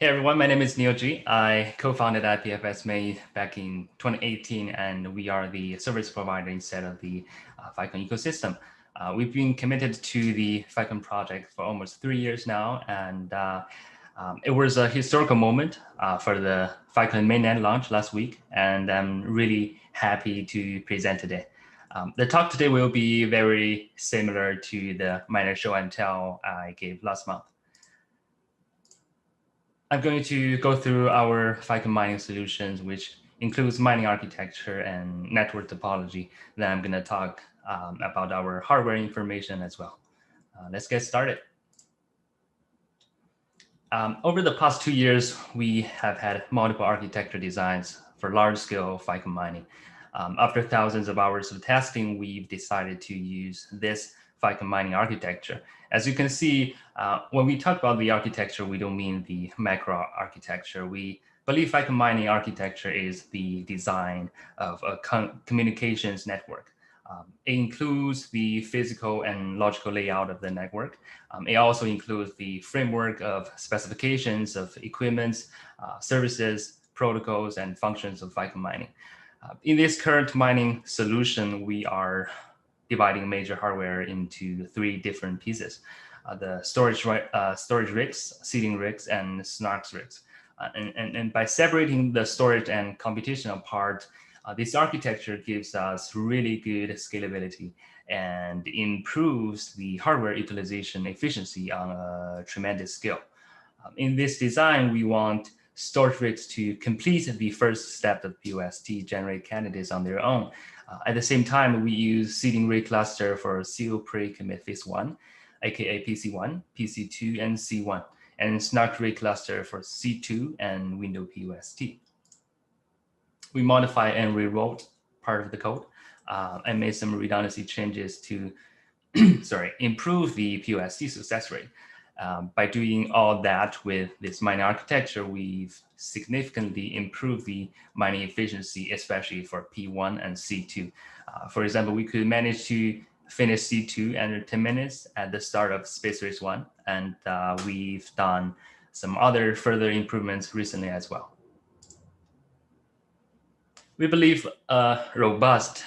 Hey everyone, my name is Neil G. I co-founded IPFS May back in 2018, and we are the service provider instead of the Filecoin ecosystem. We've been committed to the Filecoin project for almost 3 years now, and it was a historical moment for the Filecoin mainnet launch last week, and I'm really happy to present today. The talk today will be very similar to the miner show and tell I gave last month. I'm going to go through our Filecoin mining solutions, which includes mining architecture and network topology. Then I'm going to talk about our hardware information as well. Let's get started. Over the past 2 years, we have had multiple architecture designs for large-scale Filecoin mining. After thousands of hours of testing, we've decided to use this Filecoin mining architecture. As you can see, when we talk about the architecture, we don't mean the macro architecture. We believe Filecoin mining architecture is the design of a communications network. It includes the physical and logical layout of the network. It also includes the framework of specifications of equipment, services, protocols, and functions of Filecoin mining. In this current mining solution, we are dividing major hardware into 3 different pieces: the storage rigs, seeding rigs, and snarks rigs. And by separating the storage and computational part, this architecture gives us really good scalability and improves the hardware utilization efficiency on a tremendous scale. In this design, we want storage rigs to complete the first step of POST, generate candidates on their own. At the same time, we use seeding rig cluster for seal pre-commit phase 1, aka PC1, PC2, and C1, and snark rig cluster for C2 and window POST. We modify and rewrote part of the code and made some redundancy changes to improve the POST success rate. By doing all that with this mining architecture, we've significantly improved the mining efficiency, especially for P1 and C2. For example, we could manage to finish C2 under 10 minutes at the start of Space Race 1, and we've done some other further improvements recently as well. We believe a robust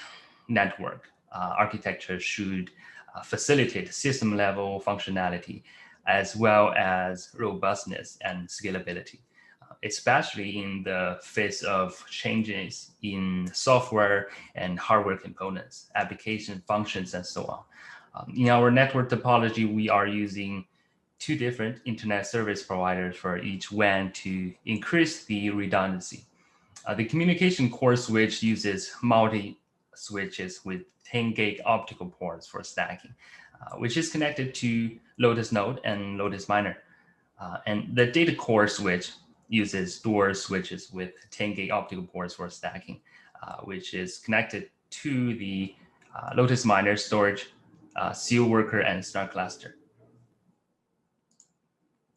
network architecture should facilitate system-level functionality as well as robustness and scalability, especially in the face of changes in software and hardware components, application functions, and so on. In our network topology, we are using 2 different internet service providers for each WAN to increase the redundancy. The communication core switch uses multi-switches with 10 gig optical ports for stacking, which is connected to Lotus Node and Lotus Miner. And the data core switch uses dual switches with 10 gig optical ports for stacking, which is connected to the Lotus Miner storage, seal worker, and snark cluster.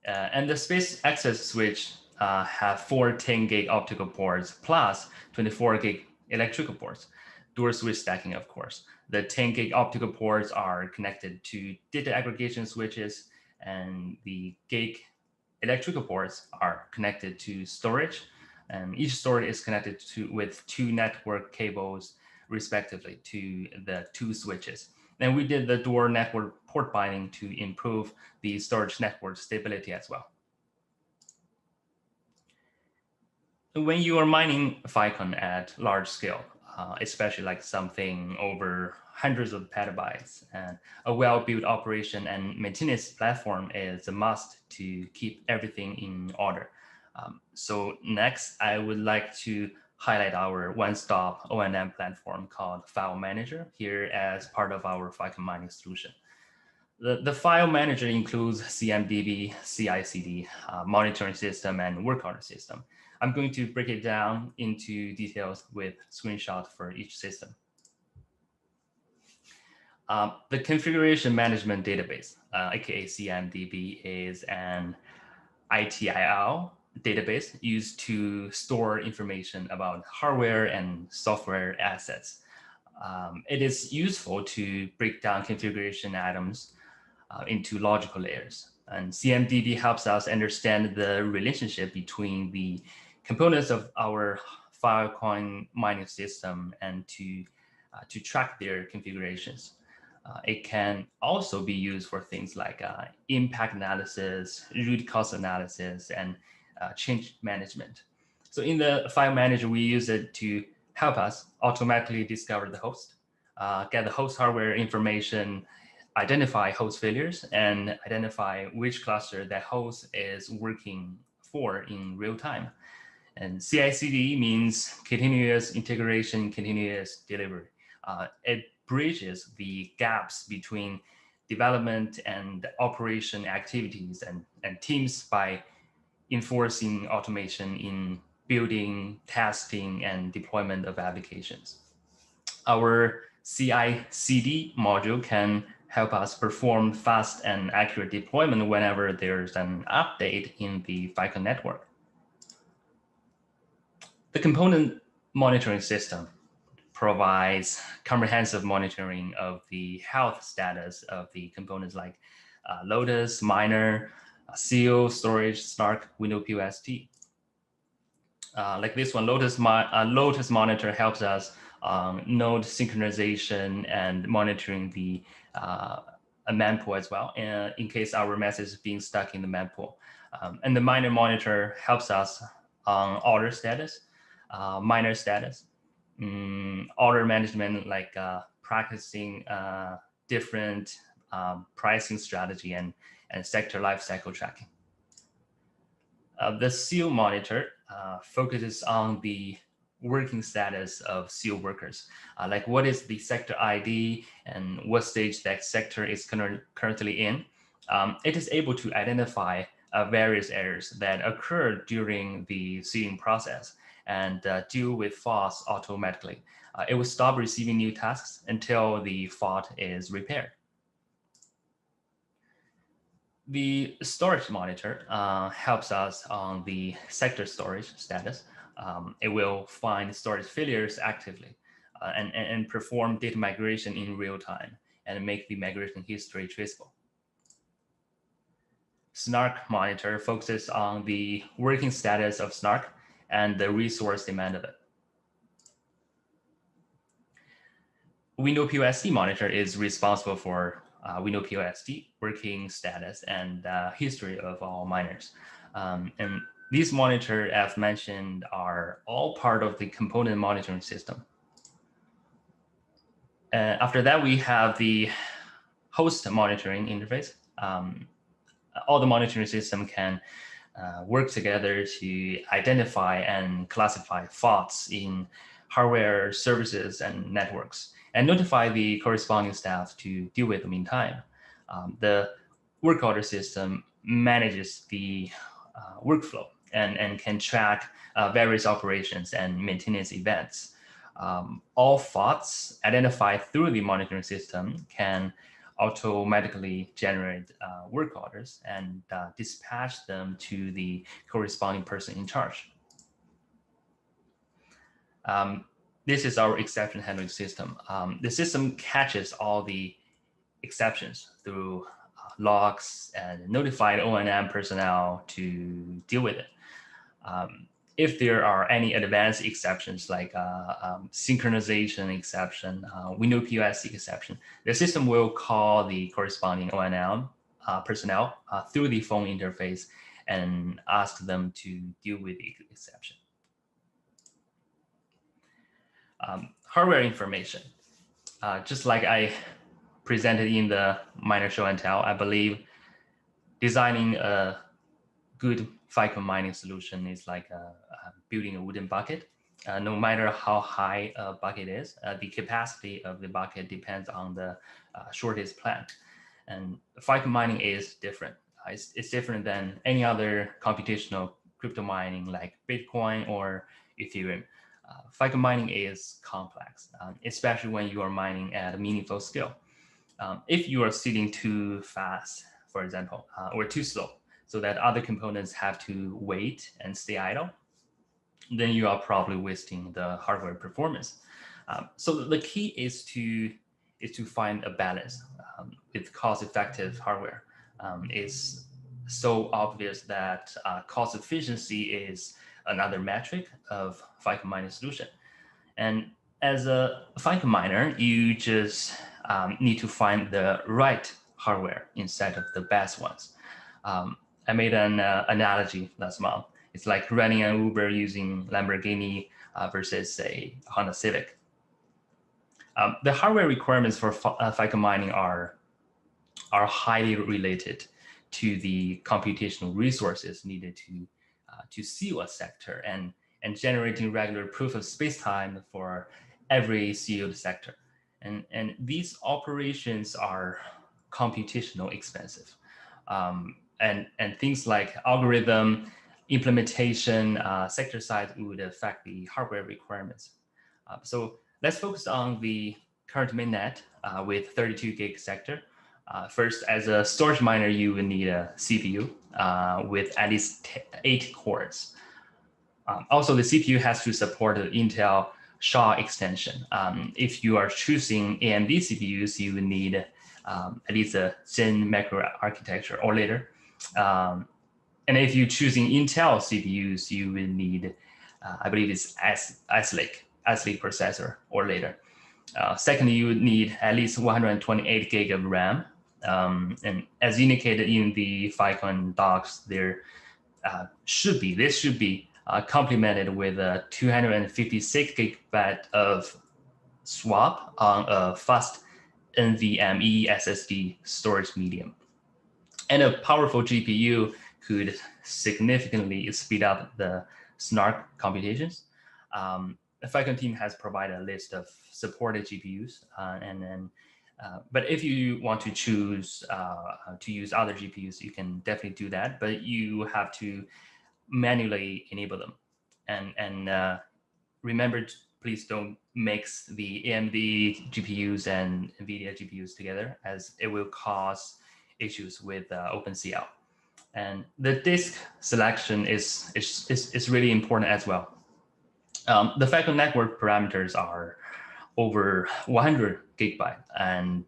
And the space access switch have 4 10 gig optical ports plus 24 gig electrical ports, dual switch stacking, of course. The 10 gig optical ports are connected to data aggregation switches, and the gig electrical ports are connected to storage, and each storage is connected with 2 network cables respectively to the 2 switches. And we did the dual network port binding to improve the storage network stability as well. When you are mining Filecoin at large scale, especially like something over hundreds of petabytes, and a well-built operation and maintenance platform is a must to keep everything in order. So next, I would like to highlight our one-stop O&M platform called File Manager here as part of our Filecoin mining solution. The File Manager includes CMDB, CI/CD, monitoring system, and work order system. I'm going to break it down into details with screenshots for each system. The configuration management database, aka CMDB, is an ITIL database used to store information about hardware and software assets. It is useful to break down configuration items into logical layers. And CMDB helps us understand the relationship between the components of our Filecoin mining system and to track their configurations. It can also be used for things like impact analysis, root cause analysis, and change management. So in the file manager, we use it to help us automatically discover the host, get the host hardware information, identify host failures, and identify which cluster that host is working for in real time. And CI/CD means continuous integration, continuous delivery. It bridges the gaps between development and operation activities and teams by enforcing automation in building, testing, and deployment of applications. Our CI/CD module can help us perform fast and accurate deployment whenever there's an update in the Filecoin network. The component monitoring system provides comprehensive monitoring of the health status of the components like Lotus, Miner, Seal, Storage, Snark, WindoPOST. Like this one, Lotus Monitor helps us node synchronization and monitoring the mempool as well, in case our message is being stuck in the mempool. And the Miner Monitor helps us on order status, miner status, order management, like practicing different pricing strategy and sector lifecycle tracking. The Seal Monitor focuses on the working status of Seal workers, like what is the sector ID and what stage that sector is currently in. It is able to identify various errors that occur during the sealing process and deal with faults automatically. It will stop receiving new tasks until the fault is repaired. The storage monitor helps us on the sector storage status. It will find storage failures actively and perform data migration in real time and make the migration history traceable. Snark monitor focuses on the working status of Snark and the resource demand of it. WindoPOST monitor is responsible for WindoPOST working status and history of all miners. And these monitors, as mentioned, are all part of the component monitoring system. After that, we have the host monitoring interface. All the monitoring system can work together to identify and classify faults in hardware, services, and networks, and notify the corresponding staff to deal with them in time. The work order system manages the workflow and can track various operations and maintenance events. All faults identified through the monitoring system can automatically generate work orders and dispatch them to the corresponding person in charge. This is our exception handling system. The system catches all the exceptions through logs and notified O&M personnel to deal with it. If there are any advanced exceptions like synchronization exception, WindoPOST exception, the system will call the corresponding O&M personnel through the phone interface and ask them to deal with the exception. Hardware information. Just like I presented in the miner show and tell, I believe designing a good Filecoin mining solution is like building a wooden bucket. No matter how high a bucket is, the capacity of the bucket depends on the shortest plan. And Filecoin mining is different. It's different than any other computational crypto mining like Bitcoin or Ethereum. Filecoin mining is complex, especially when you are mining at a meaningful scale. If you are seeding too fast, for example, or too slow, so that other components have to wait and stay idle, then you are probably wasting the hardware performance. So the key is to find a balance with cost-effective hardware. It's so obvious that cost efficiency is another metric of Filecoin mining solution. And as a Filecoin miner, you just need to find the right hardware instead of the best ones. I made an analogy last month. It's like running an Uber using Lamborghini versus a Honda Civic. The hardware requirements for Filecoin mining are highly related to the computational resources needed to seal a sector and generating regular proof of spacetime for every sealed sector. And these operations are computational expensive. And things like algorithm implementation, sector size would affect the hardware requirements. So let's focus on the current mainnet with 32 gig sector. First, as a storage miner, you would need a CPU with at least 8 cores. Also, the CPU has to support the Intel SHA extension. If you are choosing AMD CPUs, you would need at least a Zen macro architecture or later. And if you're choosing Intel CPUs, you will need, I believe it's Ice Lake processor or later. Secondly, you would need at least 128 gig of RAM. And as indicated in the Filecoin docs, there should be complemented with a 256 gigabyte of swap on a fast NVMe SSD storage medium. And a powerful GPU could significantly speed up the SNARK computations. The Filecoin team has provided a list of supported GPUs, but if you want to choose to use other GPUs, you can definitely do that. But you have to manually enable them, and remember, please don't mix the AMD GPUs and NVIDIA GPUs together, as it will cause issues with OpenCL. And the disk selection is really important as well. The Filecoin network parameters are over 100 gigabyte and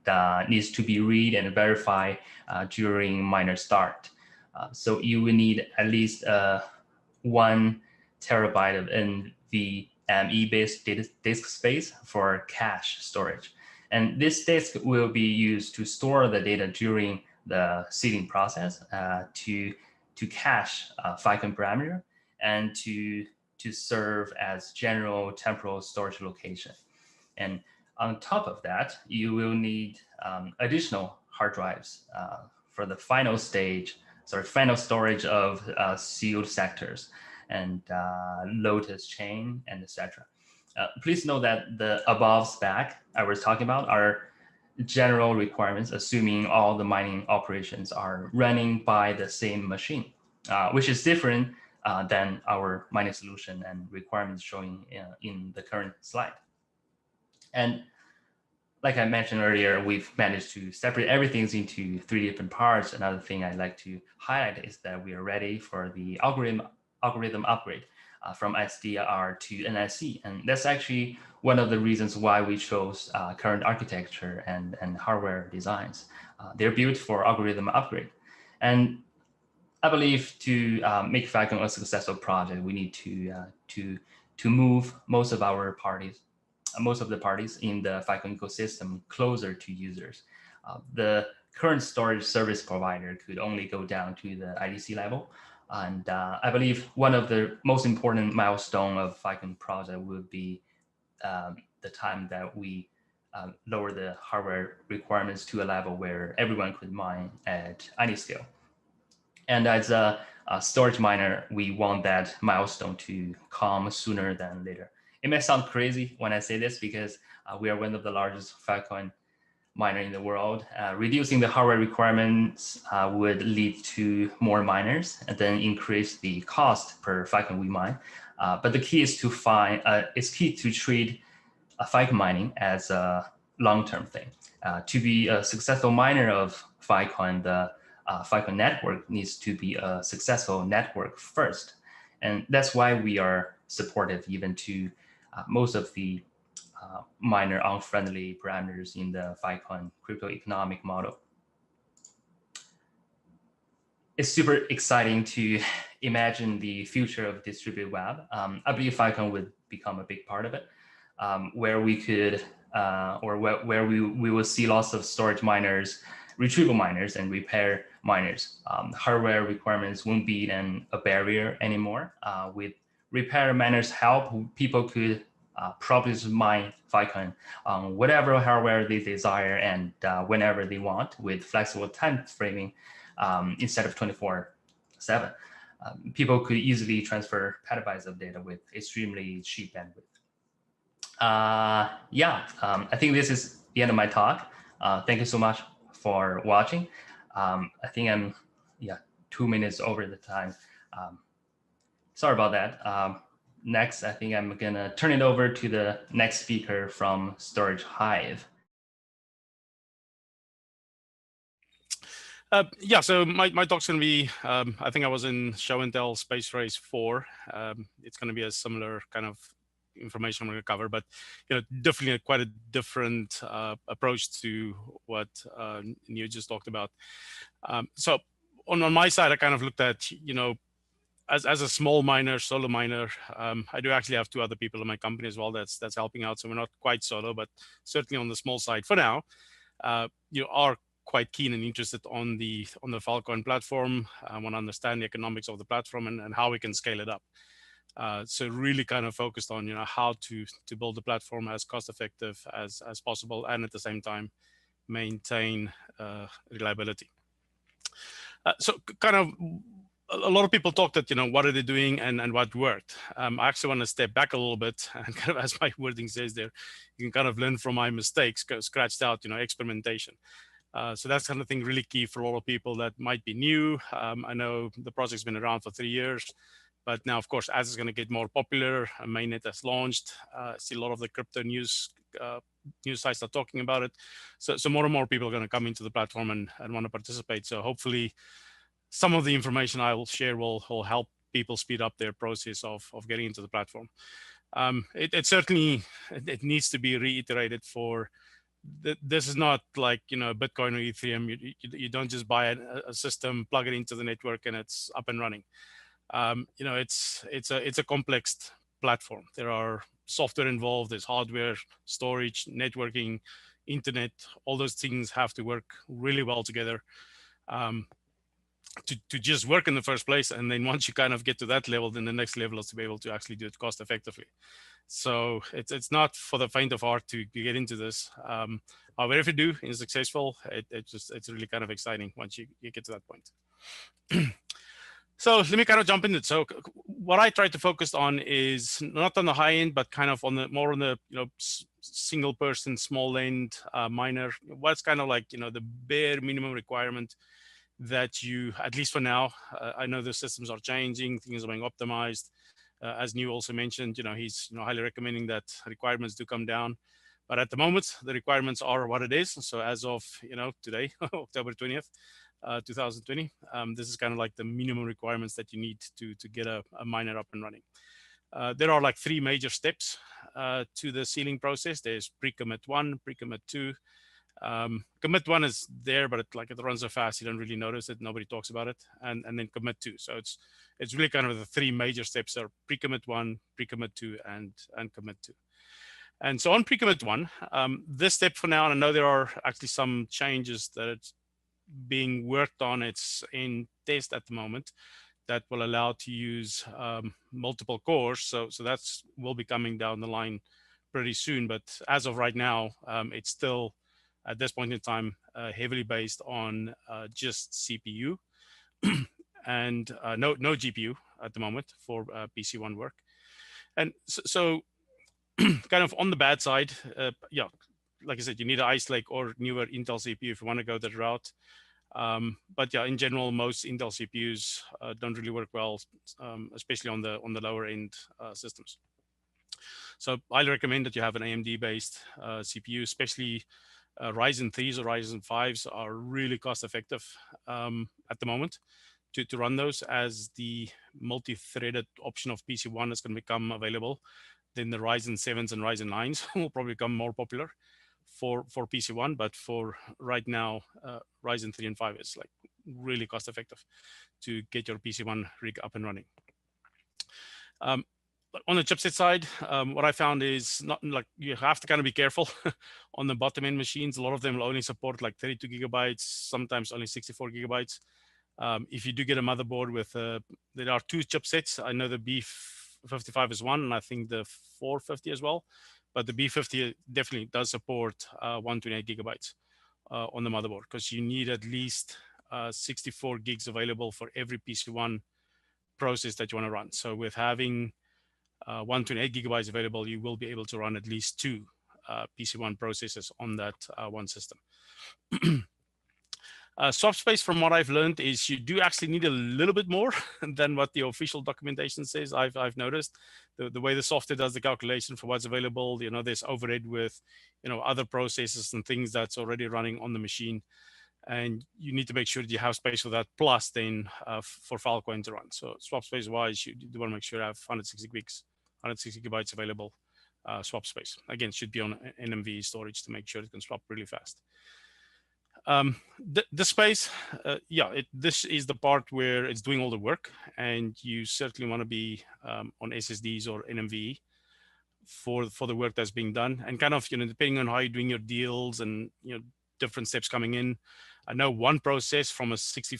needs to be read and verified during miner start. So you will need at least 1 terabyte of NVMe-based disk space for cache storage. And this disk will be used to store the data during the seeding process to cache Filecoin parameter and to serve as general temporal storage location. And on top of that, you will need additional hard drives for the final storage of sealed sectors and Lotus chain and etc. Please note that the above spec I was talking about are general requirements, assuming all the mining operations are running by the same machine, which is different than our mining solution and requirements showing in the current slide. And like I mentioned earlier, we've managed to separate everything into 3 different parts. Another thing I'd like to highlight is that we are ready for the algorithm upgrade from SDR to NIC. And that's actually one of the reasons why we chose current architecture and hardware designs. They're built for algorithm upgrade. And I believe to make Filecoin a successful project, we need to move most of the parties in the Filecoin ecosystem closer to users. The current storage service provider could only go down to the IDC level. And I believe one of the most important milestone of Filecoin project would be the time that we lower the hardware requirements to a level where everyone could mine at any scale. And as a storage miner, we want that milestone to come sooner than later. It may sound crazy when I say this because we are one of the largest Filecoin miner in the world. Reducing the hardware requirements would lead to more miners and then increase the cost per Filecoin we mine. But the key is to treat Filecoin mining as a long-term thing. To be a successful miner of Filecoin, the Filecoin network needs to be a successful network first. And that's why we are supportive even to most of the miner unfriendly parameters in the Filecoin crypto economic model. it's super exciting to imagine the future of distributed web. I believe Filecoin would become a big part of it, where we could, or where we will see lots of storage miners, retrieval miners, and repair miners. Hardware requirements won't be a barrier anymore. With repair miners' help, people could probably just mine Filecoin on whatever hardware they desire and whenever they want, with flexible time framing instead of 24/7. People could easily transfer petabytes of data with extremely cheap bandwidth. I think this is the end of my talk. Thank you so much for watching. I think I'm 2 minutes over the time. Sorry about that. Next, I think I'm gonna turn it over to the next speaker from Storage Hive. So my talk's going to be, I think I was in Show and Tell Space Race 4. It's going to be a similar kind of information I'm going to cover, but definitely quite a different approach to what Neo just talked about. So on my side, I kind of looked at, as a small miner, solo miner, I do actually have 2 other people in my company as well that's helping out. So we're not quite solo, but certainly on the small side for now. You are quite keen and interested on the Filecoin platform. I want to understand the economics of the platform and how we can scale it up. So really kind of focused on how to build the platform as cost effective as possible, and at the same time maintain reliability. So kind of a lot of people talked that what are they doing and what worked. I actually want to step back a little bit and kind of, as my wording says there, you can kind of learn from my mistakes, scratched out experimentation. So that's kind of thing really key for a lot of people that might be new. I know the project's been around for 3 years, but now, of course, as it's going to get more popular, mainnet has launched. I see a lot of the crypto news sites are talking about it. So more and more people are going to come into the platform and want to participate. So hopefully some of the information I will share will help people speed up their process of getting into the platform. It certainly needs to be reiterated for this is not like Bitcoin or Ethereum. You don't just buy a system, plug it into the network, and it's up and running. It's a complex platform. There are software involved. There's hardware, storage, networking, internet. All those things have to work really well together to just work in the first place. And then once you kind of get to that level, then the next level is to be able to actually do it cost effectively. So it's not for the faint of heart to get into this. However, if you do and successful, it's really kind of exciting once you get to that point. So let me kind of jump into it. So what I try to focus on is not on the high end, but kind of on the more on the single person, small end miner. What's kind of like the bare minimum requirement that you, at least for now, I know the systems are changing, things are being optimized. As New also mentioned, he's highly recommending that requirements do come down. But at the moment, the requirements are what it is. So as of today, October 20th, 2020, this is kind of like the minimum requirements that you need to get a miner up and running. There are like 3 major steps to the sealing process. There's pre-commit 1, pre-commit 2. Commit 1 is there, but it runs so fast you don't really notice it. Nobody talks about it. And then commit 2. So it's really kind of the 3 major steps are pre-commit 1, pre-commit 2, and commit 2. And so on pre-commit 1, this step for now, and I know there are actually some changes that it's being worked on. It's in test at the moment that will allow to use multiple cores. So that's will be coming down the line pretty soon. But as of right now, it's still at this point in time heavily based on just CPU and no GPU at the moment for PC1 work. And so kind of on the bad side, like I said, you need an Ice Lake or newer Intel CPU if you want to go that route. But yeah, in general, most Intel CPUs don't really work well, especially on the lower end systems. So I highly recommend that you have an AMD-based CPU, especially Ryzen 3s or Ryzen 5s are really cost effective at the moment to run those, as the multi-threaded option of PC1 is going to become available. Then the Ryzen 7s and Ryzen 9s will probably become more popular for PC1, but for right now, Ryzen 3 and 5 is like really cost effective to get your PC1 rig up and running. But on the chipset side, what I found is not like you have to kind of be careful on the bottom end machines. A lot of them will only support like 32 gigabytes, sometimes only 64 gigabytes. If you do get a motherboard with, there are 2 chipsets. I know the B55 is one, and I think the 450 as well. But the B50 definitely does support 128 gigabytes on the motherboard, because you need at least 64 gigs available for every PC1 process that you want to run. So with having 128 gigabytes available, you will be able to run at least 2 PC1 processors on that one system. Swap space, from what I've learned, is you do actually need a little bit more than what the official documentation says. I've noticed the way the software does the calculation for what's available. There's overhead with other processes and things that's already running on the machine, and you need to make sure that you have space for that. Plus, then for Filecoin to run. So swap space wise, you do want to make sure you have 160 gigs, 160 gigabytes available swap space. Again, should be on NVMe storage to make sure it can swap really fast. The space, this is the part where it's doing all the work, and you certainly want to be on SSDs or NVMe for the work that's being done. And kind of, depending on how you're doing your deals and different steps coming in. I know one process from a 32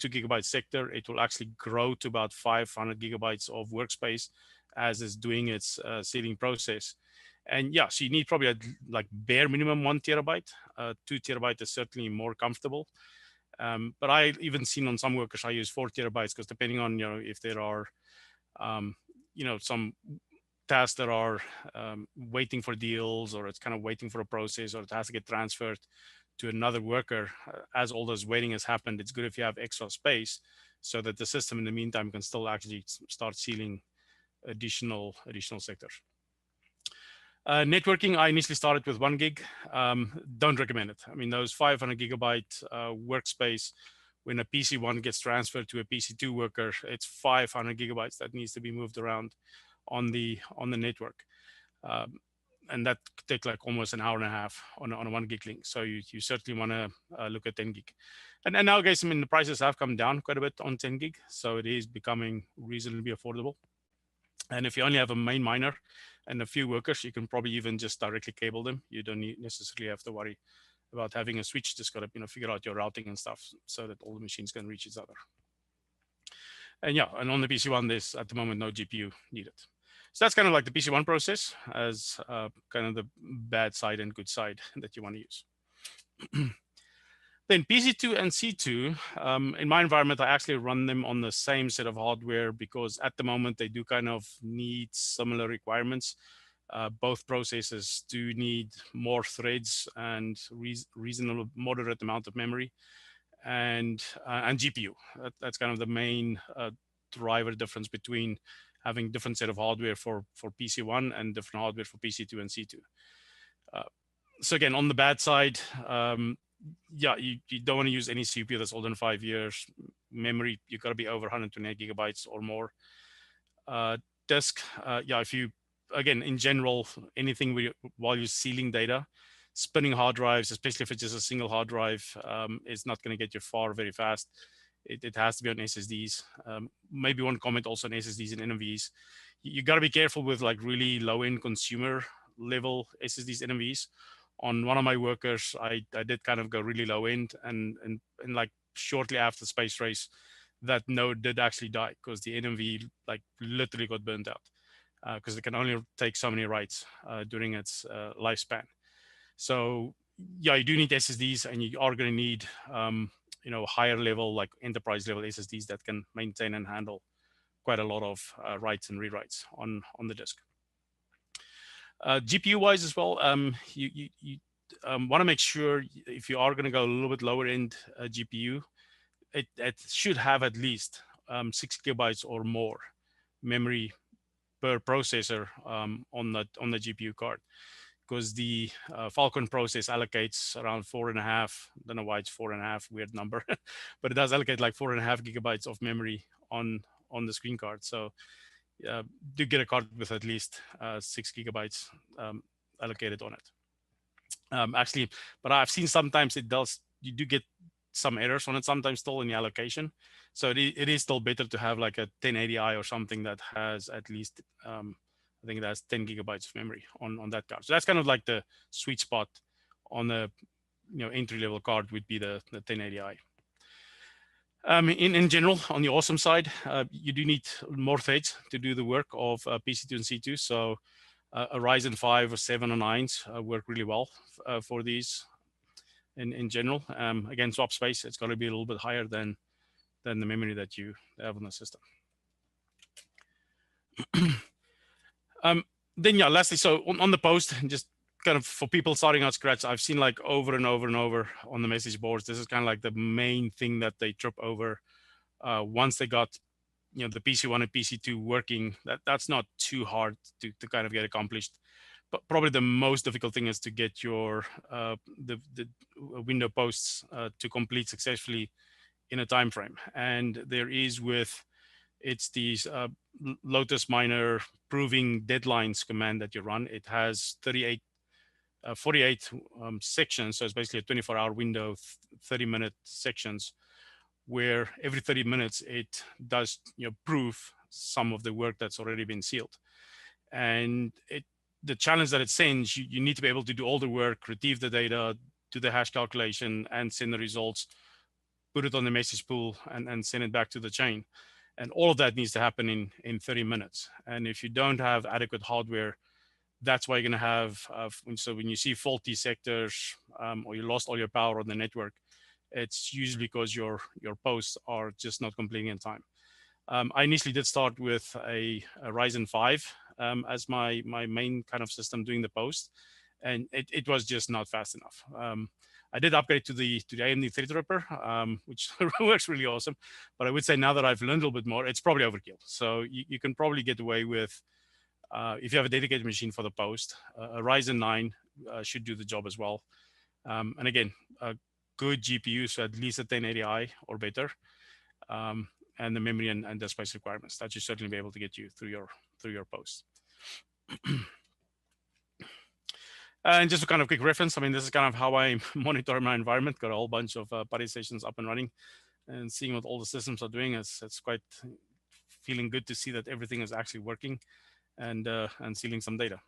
gigabyte sector, it will actually grow to about 500 gigabytes of workspace as it's doing its sealing process. And yeah, so you need probably like bare minimum 1 terabyte. 2 terabyte is certainly more comfortable. But I even seen on some workers, I use 4 terabytes, because depending on, if there are, some tasks that are waiting for deals, or it's kind of waiting for a process, or it has to get transferred to another worker, as all this waiting has happened, it's good if you have extra space so that the system in the meantime can still actually start sealing additional sectors. Networking, I initially started with 1 gig. Don't recommend it. I mean, those 500 gigabyte workspace, when a PC1 gets transferred to a PC2 worker, it's 500 gigabytes that needs to be moved around on the network. And that could take like almost an hour and a half on a 1 gig link. So you certainly want to look at 10 gig. And nowadays, I mean, the prices have come down quite a bit on 10 gig. So it is becoming reasonably affordable. And if you only have a main miner and a few workers, you can probably even just directly cable them. You don't necessarily have to worry about having a switch. Just got to figure out your routing and stuff so that all the machines can reach each other. And yeah, and on the PC1, there's at the moment no GPU needed. So that's kind of like the PC1 process as kind of the bad side and good side that you want to use. Then PC2 and C2, in my environment, I actually run them on the same set of hardware, because at the moment they do kind of need similar requirements. Both processes do need more threads and reasonable moderate amount of memory, and GPU. That's kind of the main driver difference between having different set of hardware for PC1 and different hardware for PC2 and C2. So again, on the bad side, yeah, you don't want to use any CPU that's older than 5 years. Memory, you got to be over 128 gigabytes or more. Disk, yeah, if you, again, in general, anything while you're sealing data, spinning hard drives, especially if it's just a single hard drive, is not going to get you far very fast. It has to be on SSDs. Maybe one comment also on SSDs and NVMEs. You got to be careful with like really low-end consumer level SSDs, NVMEs. On one of my workers, I did kind of go really low end, and like shortly after the space race, that node did actually die because the NVMe like literally got burnt out because it can only take so many writes during its lifespan. So yeah, you do need SSDs, and you are going to need higher level, like enterprise level SSDs that can maintain and handle quite a lot of writes and rewrites on the disk. GPU wise as well, you want to make sure if you are going to go a little bit lower end GPU, it should have at least 6 gigabytes or more memory per processor on the GPU card, because the Filecoin process allocates around 4.5. I don't know why it's 4.5, weird number, but it does allocate like 4.5 gigabytes of memory on the screen card. So do get a card with at least 6 gigabytes allocated on it. Actually, but I've seen sometimes it does, you do get some errors on it sometimes still in the allocation. So it is still better to have like a 1080i or something that has at least, I think that's 10 gigabytes of memory on that card. So that's kind of like the sweet spot on the entry level card would be the 1080i. In general, on the awesome side, you do need more threads to do the work of PC2 and C2. So a Ryzen 5 or 7 or 9s work really well for these in general. Again, swap space, it's got to be a little bit higher than the memory that you have on the system. Then yeah, lastly, so on the post, just kind of for people starting out scratch, I've seen like over and over and over on the message boards, this is kind of like the main thing that they trip over. Once they got the PC1 and PC2 working, that's not too hard to kind of get accomplished. But probably the most difficult thing is to get your the window posts to complete successfully in a time frame. And there is it's these Lotus Miner proving deadlines command that you run. It has 48 sections, so it's basically a 24-hour window, 30-minute sections, where every 30 minutes it does prove some of the work that's already been sealed. And the challenge that it sends, you need to be able to do all the work, retrieve the data, do the hash calculation, and send the results, put it on the message pool, and send it back to the chain. And all of that needs to happen in 30 minutes. And if you don't have adequate hardware, that's why you're going to have, so when you see faulty sectors or you lost all your power on the network, it's usually because your posts are just not completing in time. I initially did start with a Ryzen 5 as my main kind of system doing the post, and it was just not fast enough. I did upgrade to the AMD Threadripper, which works really awesome. But I would say now that I've learned a little bit more, it's probably overkill. So you can probably get away with, if you have a dedicated machine for the post, a Ryzen 9 should do the job as well. And again, a good GPU, so at least a 1080i or better, and the memory and the space requirements, that should certainly be able to get you through your post. And just a kind of quick reference, I mean, this is kind of how I monitor my environment. Got a whole bunch of party stations up and running, and seeing what all the systems are doing. It's quite feeling good to see that everything is actually working and sealing some data.